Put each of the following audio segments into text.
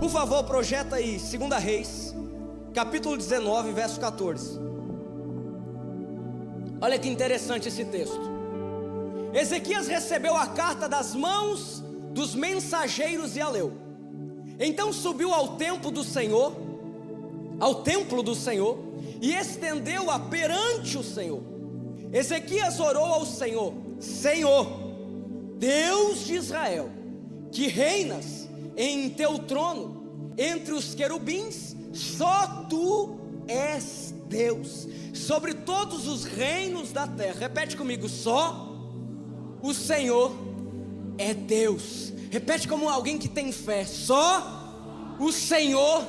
Por favor, projeta aí 2 Reis, capítulo 19, verso 14. Olha que interessante esse texto. Ezequias recebeu a carta das mãos dos mensageiros e a leu. Então subiu ao templo do Senhor, e estendeu-a perante o Senhor. Ezequias orou ao Senhor: Senhor, Deus de Israel, que reinas em teu trono entre os querubins, só tu és Deus sobre todos os reinos da terra. Repete comigo: só o Senhor é Deus. Repete como alguém que tem fé: só o Senhor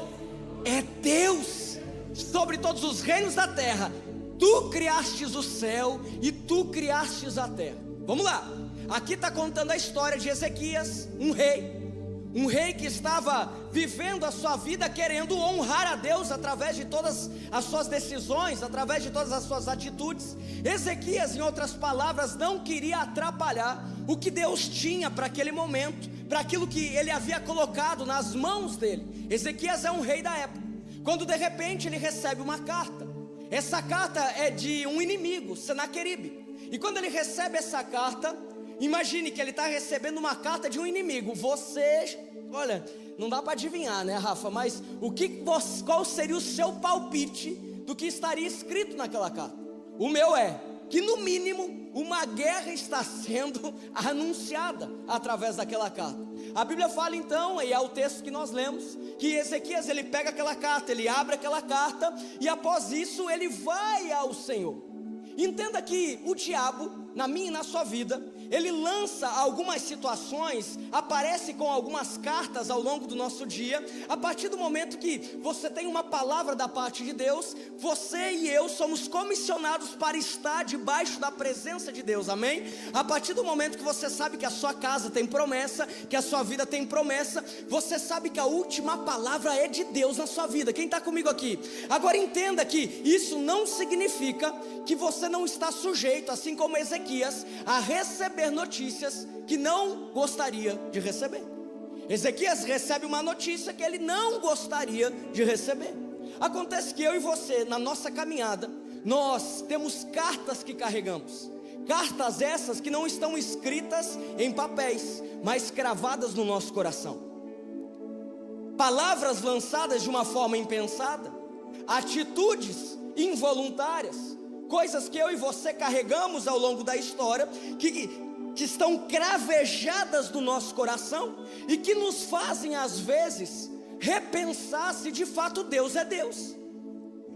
é Deus sobre todos os reinos da terra. Tu criastes o céu e tu criastes a terra. Vamos lá, aqui está contando a história de Ezequias, um rei que estava vivendo a sua vida querendo honrar a Deus através de todas as suas decisões, através de todas as suas atitudes. Ezequias, em outras palavras, não queria atrapalhar o que Deus tinha para aquele momento, para aquilo que ele havia colocado nas mãos dele. Ezequias é um rei da época, quando de repente ele recebe uma carta. Essa carta é de um inimigo, Senaqueribe. E quando ele recebe essa carta, imagine que ele está recebendo uma carta de um inimigo. Você, olha, não dá para adivinhar, né, Rafa? Mas qual seria o seu palpite do que estaria escrito naquela carta? O meu é que, no mínimo, uma guerra está sendo anunciada através daquela carta. A Bíblia fala então, e é o texto que nós lemos, que Ezequias, ele pega aquela carta, ele abre aquela carta, e após isso ele vai ao Senhor. Entenda que o diabo, na minha e na sua vida, ele lança algumas situações, aparece com algumas cartas ao longo do nosso dia. A partir do momento que você tem uma palavra da parte de Deus, você e eu somos comissionados para estar debaixo da presença de Deus, amém? A partir do momento que você sabe que a sua casa tem promessa, que a sua vida tem promessa, você sabe que a última palavra é de Deus na sua vida. Quem está comigo aqui? Agora entenda que isso não significa que você não está sujeito, assim como Ezequias, a receber notícias que não gostaria de receber. Ezequias recebe uma notícia que ele não gostaria de receber. Acontece que eu e você, na nossa caminhada, nós temos cartas que carregamos. Cartas essas que não estão escritas em papéis, mas cravadas no nosso coração. Palavras lançadas de uma forma impensada, atitudes involuntárias, coisas que eu e você carregamos ao longo da história, que estão cravejadas no nosso coração e que nos fazem às vezes repensar se de fato Deus é Deus,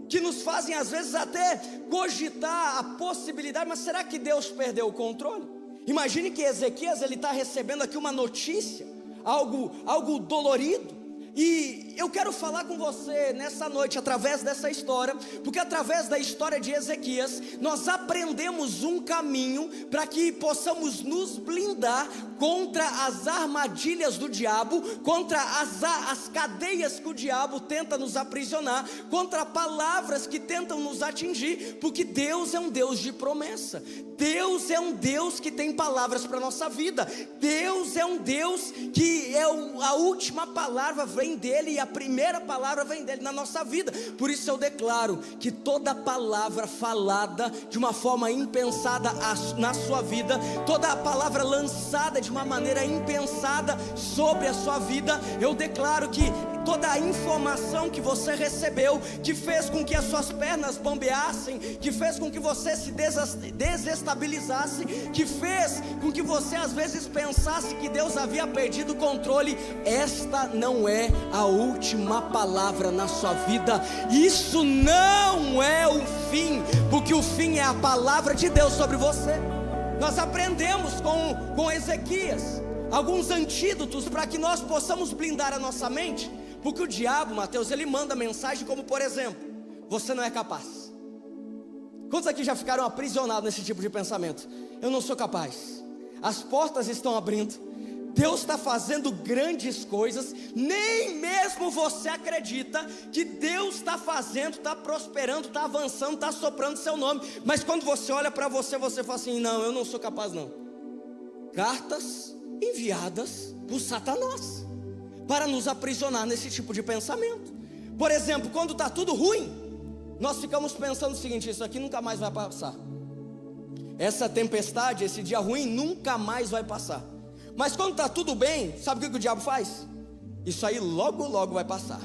que nos fazem às vezes até cogitar a possibilidade, mas será que Deus perdeu o controle? Imagine que Ezequias, ele está recebendo aqui uma notícia, algo dolorido. E eu quero falar com você nessa noite através dessa história, porque através da história de Ezequias, nós aprendemos um caminho para que possamos nos blindar contra as armadilhas do diabo, contra as cadeias que o diabo tenta nos aprisionar, contra palavras que tentam nos atingir, porque Deus é um Deus de promessa. Deus é um Deus que tem palavras para a nossa vida. Deus é um Deus que a última palavra vem dele e a primeira palavra vem dele na nossa vida. Por isso eu declaro que toda palavra falada de uma forma impensada na sua vida, toda palavra lançada de uma maneira impensada sobre a sua vida, eu declaro que toda a informação que você recebeu, que fez com que as suas pernas bambeassem, que fez com que você se desestabilizasse, que fez com que você às vezes pensasse que Deus havia perdido o controle, esta não é a última palavra na sua vida. Isso não é o fim, porque o fim é a palavra de Deus sobre você. Nós aprendemos com Ezequias alguns antídotos para que nós possamos blindar a nossa mente, porque o diabo, Mateus, ele manda mensagem como, por exemplo: você não é capaz. Quantos aqui já ficaram aprisionados nesse tipo de pensamento? Eu não sou capaz. As portas estão abrindo, Deus está fazendo grandes coisas, nem mesmo você acredita que Deus está fazendo, está prosperando, está avançando, está soprando seu nome, mas quando você olha para você, você fala assim: não, eu não sou capaz não. Cartas enviadas por Satanás, para nos aprisionar nesse tipo de pensamento. Por exemplo, quando está tudo ruim, nós ficamos pensando o seguinte: isso aqui nunca mais vai passar, essa tempestade, esse dia ruim nunca mais vai passar. Mas quando está tudo bem, sabe o que o diabo faz? Isso aí logo logo vai passar.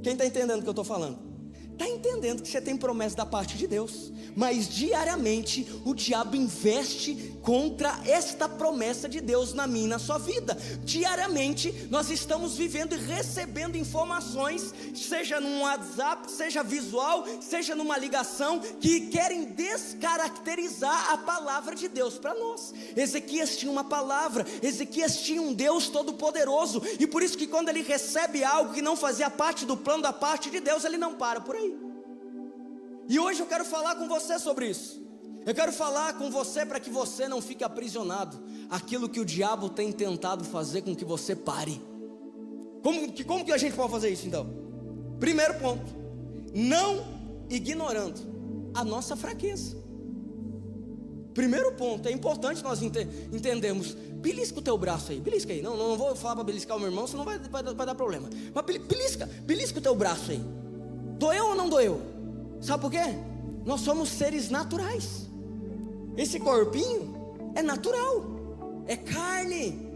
Quem está entendendo o que eu estou falando? Está entendendo que você tem promessa da parte de Deus, mas diariamente o diabo investe contra esta promessa de Deus na minha e na sua vida. Diariamente nós estamos vivendo e recebendo informações, seja num WhatsApp, seja visual, seja numa ligação, que querem descaracterizar a palavra de Deus para nós. Ezequias tinha uma palavra, Ezequias tinha um Deus todo poderoso, e por isso que quando ele recebe algo que não fazia parte do plano da parte de Deus, ele não para por aí. E hoje eu quero falar com você sobre isso. Eu quero falar com você para que você não fique aprisionado àquilo que o diabo tem tentado fazer com que você pare. Como que a gente pode fazer isso então? Primeiro ponto: não ignorando a nossa fraqueza. Primeiro ponto, é importante nós entendermos. Belisca o teu braço aí, belisca aí. Não vou falar para beliscar o meu irmão, senão vai dar problema. Mas belisca o teu braço aí. Doeu ou não doeu? Sabe por quê? Nós somos seres naturais. Esse corpinho é natural, é carne.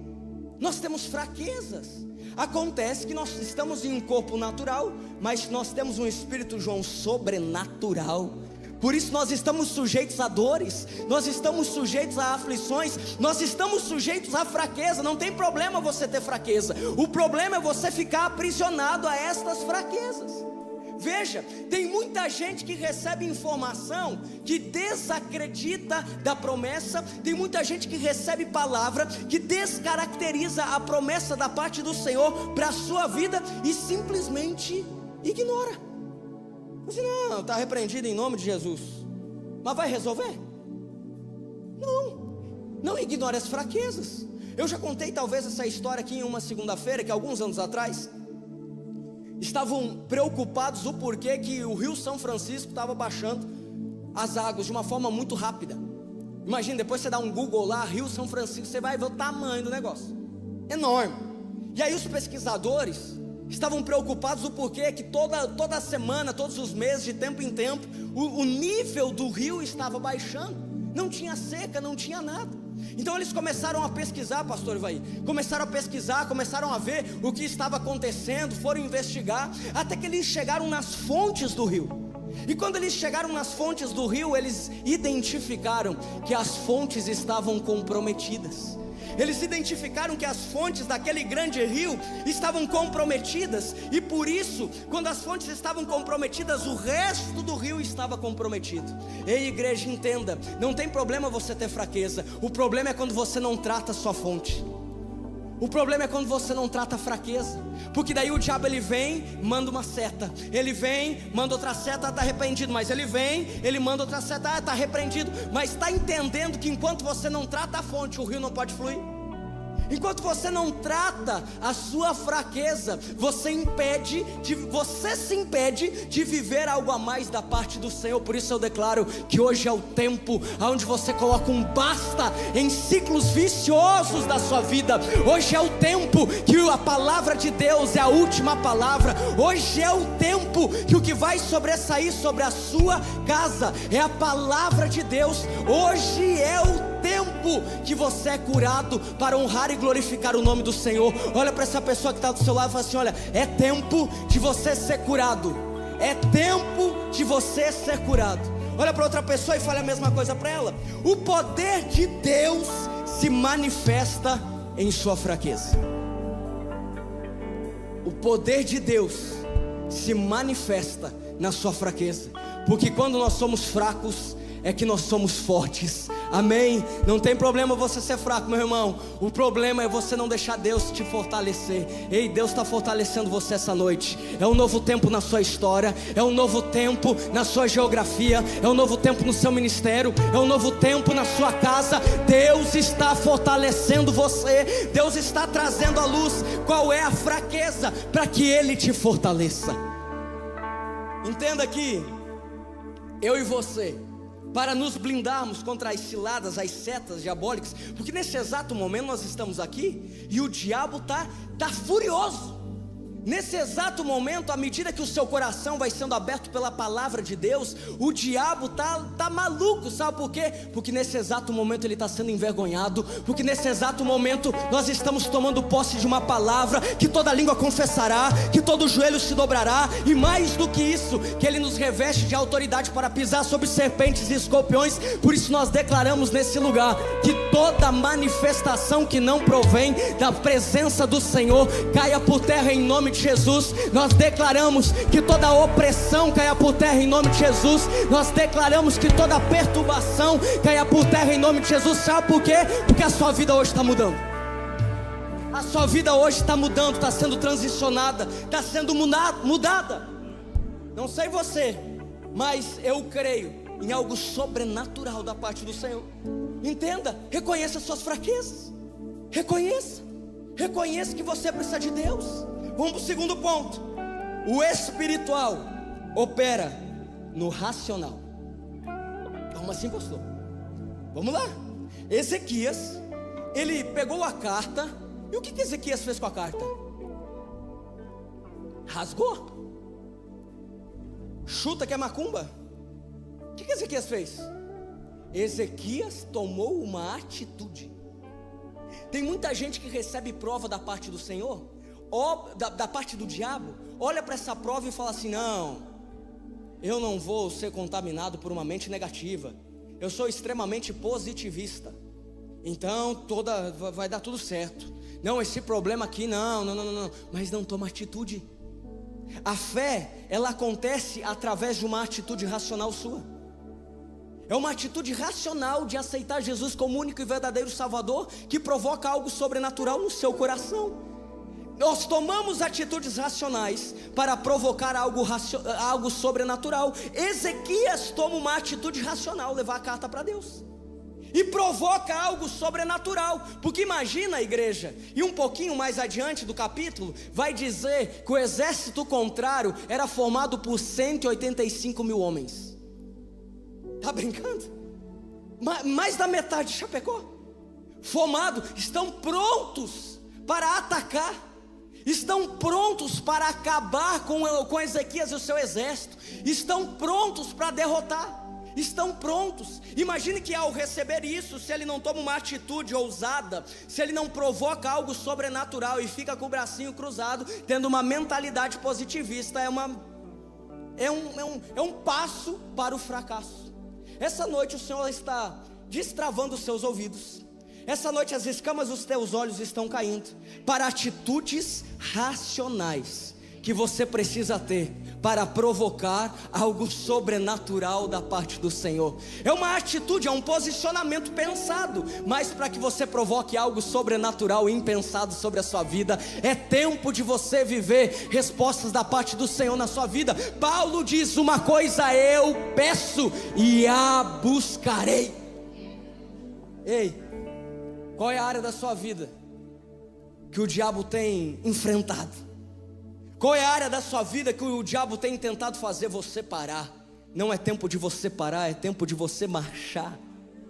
Nós temos fraquezas. Acontece que nós estamos em um corpo natural, mas nós temos um espírito, João, sobrenatural. Por isso nós estamos sujeitos a dores, nós estamos sujeitos a aflições, nós estamos sujeitos à fraqueza. Não tem problema você ter fraqueza, o problema é você ficar aprisionado a estas fraquezas. Veja, tem muita gente que recebe informação que desacredita da promessa, tem muita gente que recebe palavra que descaracteriza a promessa da parte do Senhor para a sua vida e simplesmente ignora. Você não, está repreendido em nome de Jesus. Mas vai resolver? Não ignore as fraquezas. Eu já contei talvez essa história aqui em uma segunda-feira, que alguns anos atrás estavam preocupados o porquê que o Rio São Francisco estava baixando as águas de uma forma muito rápida. Imagina, depois você dá um Google lá, Rio São Francisco, você vai ver o tamanho do negócio, enorme. E aí os pesquisadores estavam preocupados o porquê que toda semana, todos os meses, de tempo em tempo, o nível do rio estava baixando. Não tinha seca, não tinha nada. Então eles começaram a pesquisar, pastor Ivaí, começaram a ver o que estava acontecendo, foram investigar, até que eles chegaram nas fontes do rio. E quando eles chegaram nas fontes do rio, eles identificaram que as fontes estavam comprometidas. Eles identificaram que as fontes daquele grande rio estavam comprometidas, e por isso, quando as fontes estavam comprometidas, o resto do rio estava comprometido. Ei, igreja, entenda, não tem problema você ter fraqueza, o problema é quando você não trata a sua fonte. O problema é quando você não trata a fraqueza, porque daí o diabo ele vem, manda uma seta, ele vem, manda outra seta, está repreendido, mas ele vem, ele manda outra seta, está repreendido, mas está entendendo que enquanto você não trata a fonte, o rio não pode fluir. Enquanto você não trata a sua fraqueza, você se impede de viver algo a mais da parte do Senhor. Por isso eu declaro que hoje é o tempo onde você coloca um basta em ciclos viciosos da sua vida. Hoje é o tempo que a palavra de Deus é a última palavra. Hoje é o tempo que o que vai sobressair sobre a sua casa é a palavra de Deus. Hoje é o tempo que você é curado para honrar e glorificar o nome do Senhor. Olha para essa pessoa que está do seu lado e fala assim: olha, é tempo de você ser curado. É tempo de você ser curado. Olha para outra pessoa e fale a mesma coisa para ela. O poder de Deus se manifesta em sua fraqueza. O poder de Deus se manifesta na sua fraqueza, porque quando nós somos fracos é que nós somos fortes. Amém? Não tem problema você ser fraco, meu irmão. O problema é você não deixar Deus te fortalecer. Ei, Deus está fortalecendo você essa noite. É um novo tempo na sua história, é um novo tempo na sua geografia, é um novo tempo no seu ministério, é um novo tempo na sua casa. Deus está fortalecendo você. Deus está trazendo à luz qual é a fraqueza, para que Ele te fortaleça. Entenda que eu e você para nos blindarmos contra as ciladas, as setas diabólicas, porque nesse exato momento nós estamos aqui e o diabo está furioso. Nesse exato momento, à medida que o seu coração vai sendo aberto pela palavra de Deus, o diabo tá maluco, sabe por quê? Porque nesse exato momento ele está sendo envergonhado, porque nesse exato momento nós estamos tomando posse de uma palavra que toda língua confessará, que todo joelho se dobrará, e mais do que isso, que ele nos reveste de autoridade para pisar sobre serpentes e escorpiões. Por isso nós declaramos nesse lugar que toda manifestação que não provém da presença do Senhor caia por terra em nome de Jesus. Nós declaramos que toda opressão caia por terra em nome de Jesus. Nós declaramos que toda perturbação caia por terra em nome de Jesus. Sabe por quê? Porque a sua vida hoje está mudando. A sua vida hoje está mudando, está sendo transicionada, está sendo mudada. Não sei você, mas eu creio em algo sobrenatural da parte do Senhor. Entenda, reconheça as suas fraquezas. Reconheça que você precisa de Deus. Vamos para o segundo ponto. O espiritual opera no racional. Como assim, pastor? Vamos lá. Ezequias, ele pegou a carta. E o que Ezequias fez com a carta? Rasgou. Chuta que é macumba. O que Ezequias fez? Ezequias tomou uma atitude. Tem muita gente que recebe prova da parte do Senhor, da parte do diabo, olha para essa prova e fala assim: não, eu não vou ser contaminado por uma mente negativa, eu sou extremamente positivista, então vai dar tudo certo. Não, esse problema aqui não, mas não toma atitude. A fé, ela acontece através de uma atitude racional sua. É uma atitude racional de aceitar Jesus como único e verdadeiro Salvador, que provoca algo sobrenatural no seu coração. Nós tomamos atitudes racionais para provocar algo sobrenatural. Ezequias toma uma atitude racional, levar a carta para Deus, e provoca algo sobrenatural. Porque imagina, a igreja, e um pouquinho mais adiante do capítulo, vai dizer que o exército contrário era formado por 185 mil homens. Tá brincando? Mais da metade de Chapecó formado, estão prontos para atacar, estão prontos para acabar com Ezequias e o seu exército, estão prontos para derrotar, estão prontos. Imagine que ao receber isso, se ele não toma uma atitude ousada, se ele não provoca algo sobrenatural e fica com o bracinho cruzado, tendo uma mentalidade positivista, é um passo para o fracasso. Essa noite o Senhor está destravando os seus ouvidos. Essa noite as escamas dos teus olhos estão caindo para atitudes racionais que você precisa ter para provocar algo sobrenatural da parte do Senhor. É uma atitude, é um posicionamento pensado, mas para que você provoque algo sobrenatural e impensado sobre a sua vida, é tempo de você viver respostas da parte do Senhor na sua vida. Paulo diz: uma coisa eu peço e a buscarei. Ei, qual é a área da sua vida que o diabo tem enfrentado? Qual é a área da sua vida que o diabo tem tentado fazer você parar? Não é tempo de você parar, é tempo de você marchar,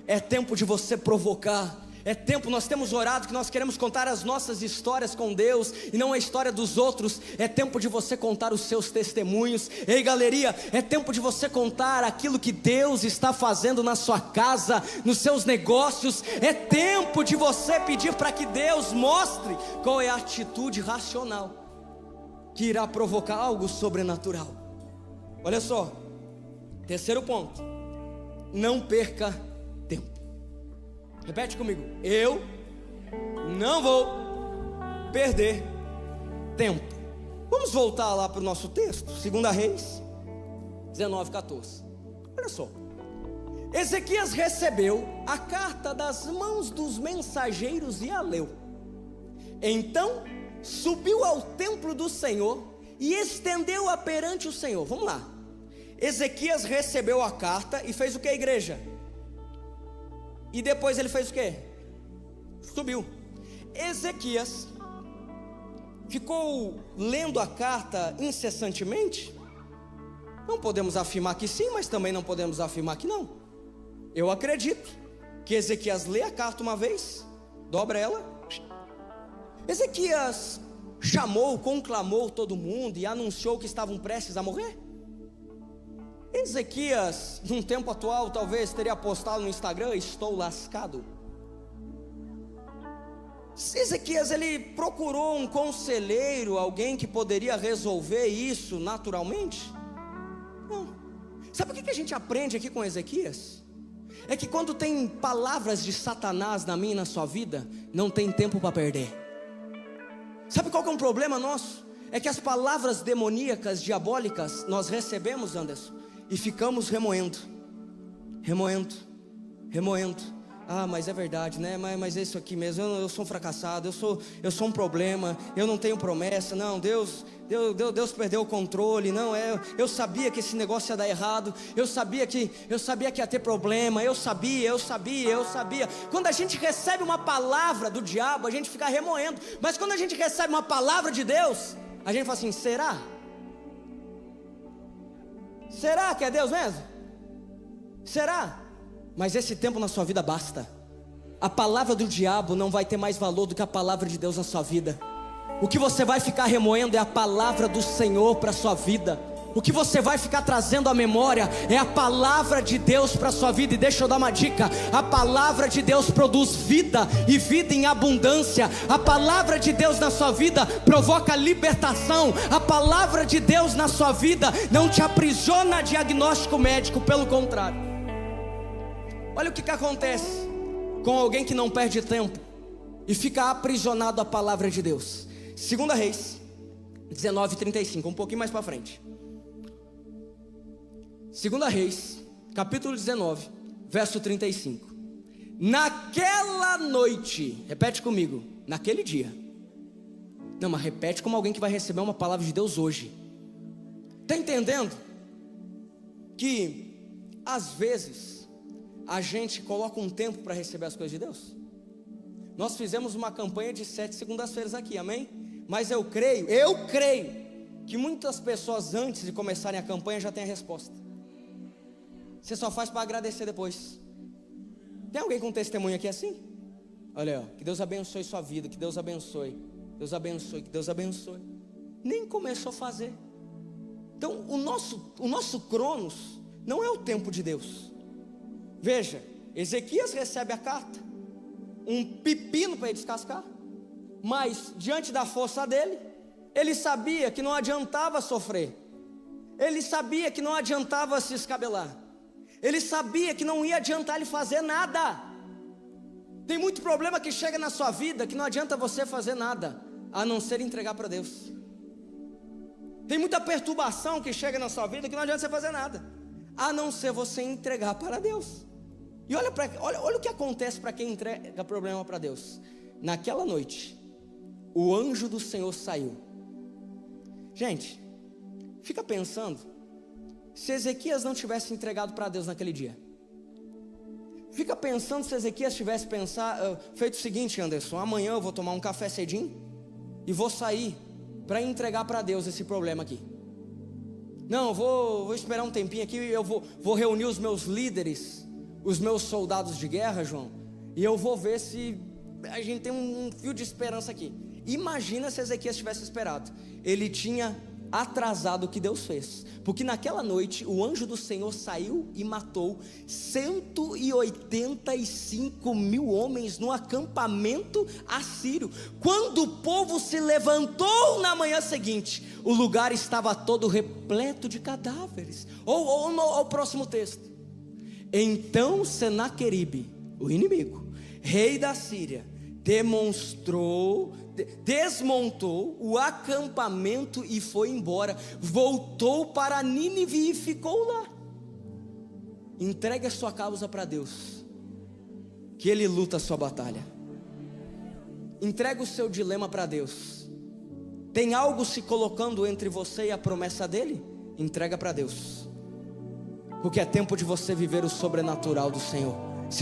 é tempo de você provocar, é tempo. Nós temos orado que nós queremos contar as nossas histórias com Deus e não a história dos outros. É tempo de você contar os seus testemunhos. Ei, galeria, é tempo de você contar aquilo que Deus está fazendo na sua casa, nos seus negócios. É tempo de você pedir para que Deus mostre qual é a atitude racional que irá provocar algo sobrenatural. Olha só, terceiro ponto: não perca tempo. Repete comigo: eu não vou perder tempo. Vamos voltar lá para o nosso texto, 2 Reis 19:14. Olha só, Ezequias recebeu a carta das mãos dos mensageiros e a leu. Então subiu ao templo do Senhor e estendeu-a perante o Senhor. Vamos lá. Ezequias recebeu a carta e fez o que, igreja? E depois ele fez o que? Subiu. Ezequias ficou lendo a carta incessantemente? Não podemos afirmar que sim, mas também não podemos afirmar que não. Eu acredito que Ezequias lê a carta uma vez, dobra ela. Ezequias chamou, conclamou todo mundo e anunciou que estavam prestes a morrer. Ezequias, num tempo atual, talvez teria postado no Instagram: estou lascado. Ezequias, ele procurou um conselheiro, alguém que poderia resolver isso naturalmente? Não. Sabe o que a gente aprende aqui com Ezequias? É que quando tem palavras de Satanás na minha e na sua vida, não tem tempo para perder. Sabe qual que é um problema nosso? É que as palavras demoníacas, diabólicas, nós recebemos, Anderson, e ficamos remoendo. Ah, mas é verdade, né? Mas é isso aqui mesmo, eu sou um fracassado, eu sou um problema, eu não tenho promessa. Não, Deus perdeu o controle. Não, eu sabia que esse negócio ia dar errado, eu sabia que ia ter problema, eu sabia. Quando a gente recebe uma palavra do diabo, a gente fica remoendo. Mas quando a gente recebe uma palavra de Deus, a gente fala assim: será? Será que é Deus mesmo? Será? Mas esse tempo na sua vida basta. A palavra do diabo não vai ter mais valor do que a palavra de Deus na sua vida. O que você vai ficar remoendo é a palavra do Senhor para a sua vida. O que você vai ficar trazendo à memória é a palavra de Deus para a sua vida. E deixa eu dar uma dica: a palavra de Deus produz vida, e vida em abundância. A palavra de Deus na sua vida provoca libertação. A palavra de Deus na sua vida não te aprisiona a diagnóstico médico, pelo contrário. Olha o que acontece com alguém que não perde tempo e fica aprisionado à palavra de Deus. 2 Reis 19:35, um pouquinho mais para frente. 2 Reis, capítulo 19, verso 35. Naquela noite, repete comigo, naquele dia. Não, mas repete como alguém que vai receber uma palavra de Deus hoje. Está entendendo? Que às vezes a gente coloca um tempo para receber as coisas de Deus. Nós fizemos uma campanha de 7 segundas-feiras aqui, amém? Mas eu creio que muitas pessoas, antes de começarem a campanha, já têm a resposta. Você só faz para agradecer depois. Tem alguém com testemunho aqui assim? Olha, ó, que Deus abençoe sua vida, que Deus abençoe, que Deus abençoe. Nem começou a fazer. Então o nosso Cronos não é o tempo de Deus. Veja, Ezequias recebe a carta, um pepino para ele descascar, mas diante da força dele, ele sabia que não adiantava sofrer, ele sabia que não adiantava se escabelar, ele sabia que não ia adiantar ele fazer nada. Tem muito problema que chega na sua vida que não adianta você fazer nada, a não ser entregar para Deus. Tem muita perturbação que chega na sua vida que não adianta você fazer nada, a não ser você entregar para Deus. E olha o que acontece para quem entrega problema para Deus. Naquela noite, o anjo do Senhor saiu. Gente, fica pensando, se Ezequias não tivesse entregado para Deus naquele dia. Fica pensando se Ezequias tivesse feito o seguinte: Anderson, amanhã eu vou tomar um café cedinho e vou sair para entregar para Deus esse problema aqui. Não, eu vou esperar um tempinho aqui, eu vou reunir os meus líderes, os meus soldados de guerra, João, e eu vou ver se a gente tem um fio de esperança aqui. Imagina se Ezequias tivesse esperado. Ele tinha atrasado o que Deus fez, porque naquela noite o anjo do Senhor saiu e matou 185 mil homens no acampamento assírio. Quando o povo se levantou na manhã seguinte, o lugar estava todo repleto de cadáveres. Ou o próximo texto: então Senaqueribe, o inimigo, rei da Síria, desmontou o acampamento e foi embora. Voltou para Nínive e ficou lá. Entregue a sua causa para Deus, que Ele luta a sua batalha. Entregue o seu dilema para Deus. Tem algo se colocando entre você e a promessa dEle? Entrega para Deus, porque é tempo de você viver o sobrenatural do Senhor.